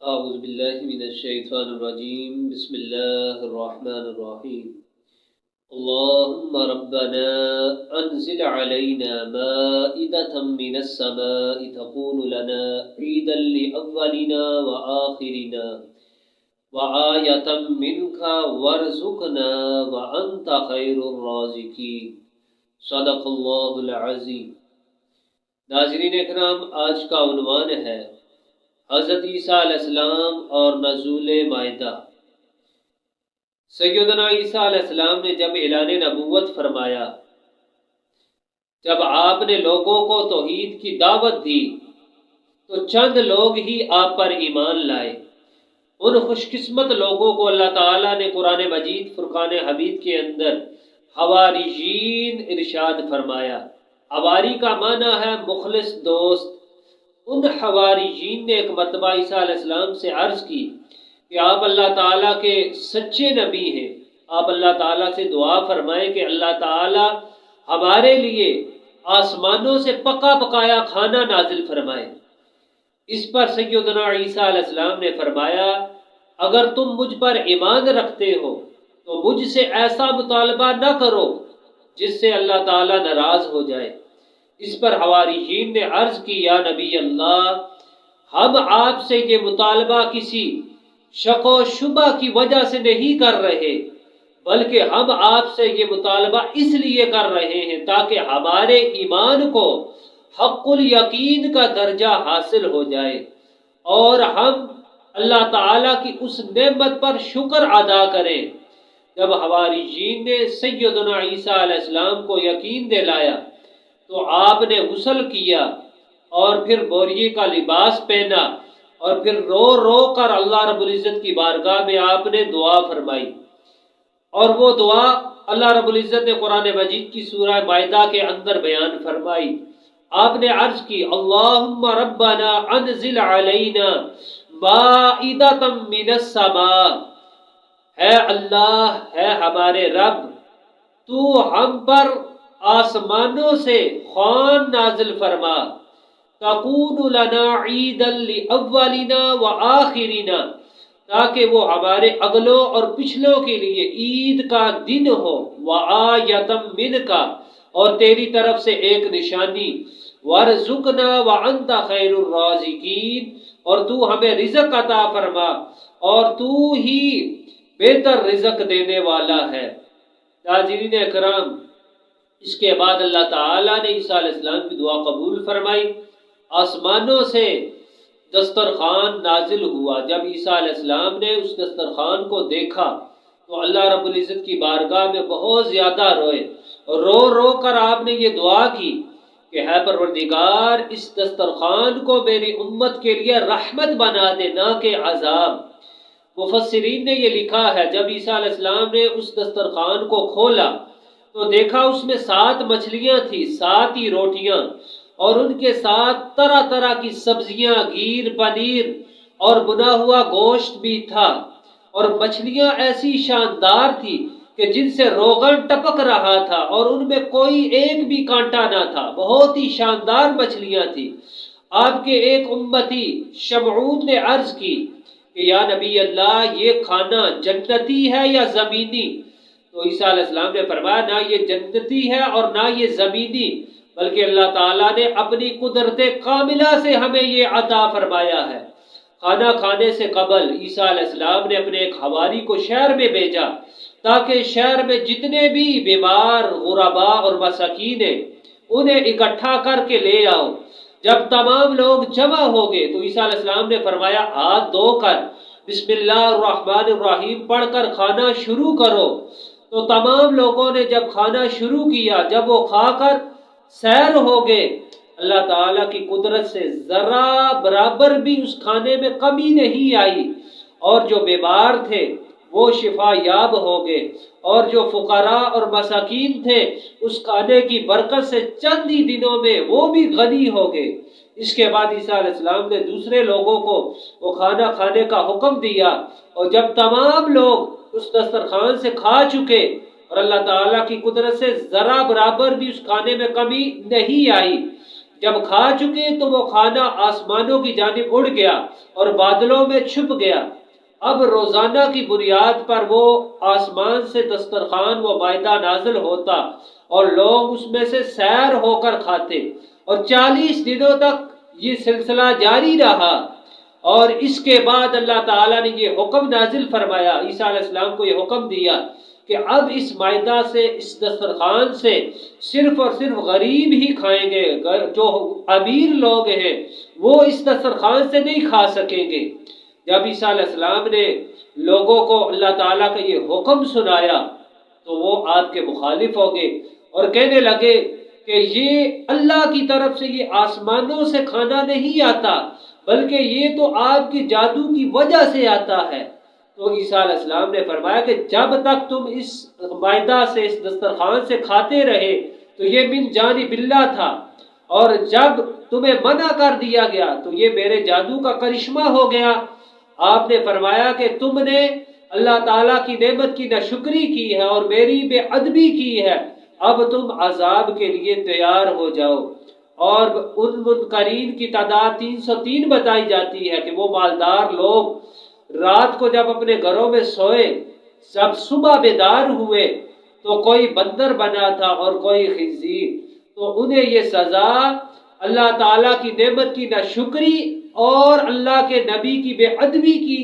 أعوذ بالله من الشيطان الرجيم بسم الله الرحمن الرحيم اللهم ربنا أنزل علينا مائدة من السماء تكون لنا عيدا لأولنا وآخرنا وآية منك وارزقنا وأنت خير الرازقين صدق الله العظيم۔ ناظرین اکرام، آج کا عنوان ہے حضرت عیسیٰ علیہ السلام اور نزول مائدہ۔ سیدنا عیسیٰ علیہ السلام نے جب اعلان نبوت فرمایا، جب آپ نے لوگوں کو توحید کی دعوت دی تو چند لوگ ہی آپ پر ایمان لائے۔ ان خوش قسمت لوگوں کو اللہ تعالیٰ نے قرآن مجید فرقان حمید کے اندر حواریین ارشاد فرمایا۔ حواری کا معنی ہے مخلص دوست۔ ان حواریین نے ایک مرتبہ عیسیٰ علیہ السلام سے عرض کی کہ آپ اللہ تعالیٰ کے سچے نبی ہیں، آپ اللہ تعالیٰ سے دعا فرمائیں کہ اللہ تعالیٰ ہمارے لیے آسمانوں سے پکا پکایا کھانا نازل فرمائے۔ اس پر سیدنا عیسیٰ علیہ السلام نے فرمایا، اگر تم مجھ پر ایمان رکھتے ہو تو مجھ سے ایسا مطالبہ نہ کرو جس سے اللہ تعالیٰ ناراض ہو جائے۔ اس پر حواریین نے عرض کی، یا نبی اللہ، ہم آپ سے یہ مطالبہ کسی شک و شبہ کی وجہ سے نہیں کر رہے، بلکہ ہم آپ سے یہ مطالبہ اس لیے کر رہے ہیں تاکہ ہمارے ایمان کو حق الیقین کا درجہ حاصل ہو جائے اور ہم اللہ تعالیٰ کی اس نعمت پر شکر ادا کریں۔ جب حواریین نے سیدنا عیسیٰ علیہ السلام کو یقین دلایا تو آپ نے غسل کیا اور پھر بوریے کا لباس پہنا اور پھر رو رو کر اللہ رب العزت کی بارگاہ میں آپ نے دعا فرمائی، اور وہ دعا اللہ رب العزت نے قرآن مجید کی سورہ مائدہ کے اندر بیان فرمائی۔ آپ نے عرض کی، اللہم ربنا انزل علینا مائدۃ من السماء، اے اللہ، اے ہمارے رب، تو ہم پر آسمانوں سے خوان نازل فرما، تکون لنا عیدا لاولنا وآخرنا، تاکہ وہ ہمارے اگلوں اور پچھلوں کے لیے عید کا دن ہو، وآیۃ منک، اور تیری طرف سے ایک نشانی، وارزقنا وانت خیر الرازقین، اور تو ہمیں رزق عطا فرما اور تو ہی بہتر رزق دینے والا ہے۔ ناظرین اکرام، اس کے بعد اللہ تعالیٰ نے عیسیٰ علیہ السلام کی دعا قبول فرمائی، آسمانوں سے دسترخوان نازل ہوا۔ جب عیسیٰ علیہ السلام نے اس دسترخوان کو دیکھا تو اللہ رب العزت کی بارگاہ میں بہت زیادہ روئے، رو رو کر آپ نے یہ دعا کی کہ اے پروردگار، اس دسترخوان کو میری امت کے لیے رحمت بنا دے، نہ کہ عذاب۔ مفسرین نے یہ لکھا ہے، جب عیسیٰ علیہ السلام نے اس دسترخوان کو کھولا تو دیکھا اس میں 7 مچھلیاں تھیں، 7 ہی روٹیاں، اور ان کے ساتھ طرح طرح کی سبزیاں، گیر، پنیر اور بنا ہوا گوشت بھی تھا، اور مچھلیاں ایسی شاندار تھی کہ جن سے روغن ٹپک رہا تھا اور ان میں کوئی ایک بھی کانٹا نہ تھا، بہت ہی شاندار مچھلیاں تھیں۔ آپ کے ایک امتی شمعون نے عرض کی کہ یا نبی اللہ، یہ کھانا جنتی ہے یا زمینی؟ تو عیسیٰ علیہ السلام نے فرمایا، نہ یہ جنتی ہے اور نہ یہ زمینی، بلکہ اللہ تعالیٰ نے اپنی قدرت کاملہ سے ہمیں یہ عطا فرمایا ہے۔ کھانا کھانے سے قبل عیسیٰ علیہ السلام نے اپنے ایک حواری کو شہر میں بھیجا تاکہ شہر میں جتنے بھی بیمار، غرباء اور مساکین ہیں انہیں اکٹھا کر کے لے آؤ۔ جب تمام لوگ جمع ہو گئے تو عیسیٰ علیہ السلام نے فرمایا، ہاتھ دھو کر بسم اللہ الرحمن الرحیم پڑھ کر کھانا شروع کرو۔ تو تمام لوگوں نے جب کھانا شروع کیا، جب وہ کھا کر سیر ہو گئے، اللہ تعالیٰ کی قدرت سے ذرا برابر بھی اس کھانے میں کمی نہیں آئی، اور جو بیمار تھے وہ شفا یاب ہو گئے، اور جو فقراء اور مساکین تھے اس کھانے کی برکت سے چند ہی دنوں میں وہ بھی غنی ہو گئے۔ اس کے بعد عیسیٰ علیہ السلام نے دوسرے لوگوں کو وہ کھانا کھانے کا حکم دیا، اور جب تمام لوگ اس دسترخوان سے کھا چکے اور اللہ تعالیٰ کی قدرت سے ذرا برابر بھی اس کھانے میں کمی نہیں آئی، جب کھا چکے تو وہ کھانا آسمانوں کی جانب اڑ گیا اور بادلوں میں چھپ گیا۔ اب روزانہ کی بنیاد پر وہ آسمان سے دسترخوان و مائدہ نازل ہوتا اور لوگ اس میں سے سیر ہو کر کھاتے، اور 40 دنوں تک یہ سلسلہ جاری رہا۔ اور اس کے بعد اللہ تعالیٰ نے یہ حکم نازل فرمایا، عیسیٰ علیہ السلام کو یہ حکم دیا کہ اب اس مائدہ سے، اس دسترخوان سے صرف اور صرف غریب ہی کھائیں گے، جو امیر لوگ ہیں وہ اس دسترخوان سے نہیں کھا سکیں گے۔ جب عیسیٰ علیہ السلام نے لوگوں کو اللہ تعالیٰ کا یہ حکم سنایا تو وہ آپ کے مخالف ہو گئے اور کہنے لگے کہ یہ اللہ کی طرف سے، یہ آسمانوں سے کھانا نہیں آتا، بلکہ یہ تو آپ کی جادو کی وجہ سے آتا ہے۔ تو عیسیٰ علیہ السلام نے فرمایا کہ جب تک تم اس مائدہ سے، اس دسترخوان سے کھاتے رہے تو یہ من جانب اللہ تھا، اور جب تمہیں منع کر دیا گیا تو یہ میرے جادو کا کرشمہ ہو گیا۔ آپ نے فرمایا کہ تم نے اللہ تعالیٰ کی نعمت کی ناشکری کی ہے اور میری بے ادبی کی ہے، اب تم عذاب کے لیے تیار ہو جاؤ۔ اور ان منکرین کی تعداد 303 بتائی جاتی ہے کہ وہ مالدار لوگ رات کو جب اپنے گھروں میں سوئے، جب صبح بیدار ہوئے تو کوئی بندر بنا تھا اور کوئی خنزیر، تو انہیں یہ سزا اللہ تعالیٰ کی نعمت کی ناشکری اور اللہ کے نبی کی بے ادبی کی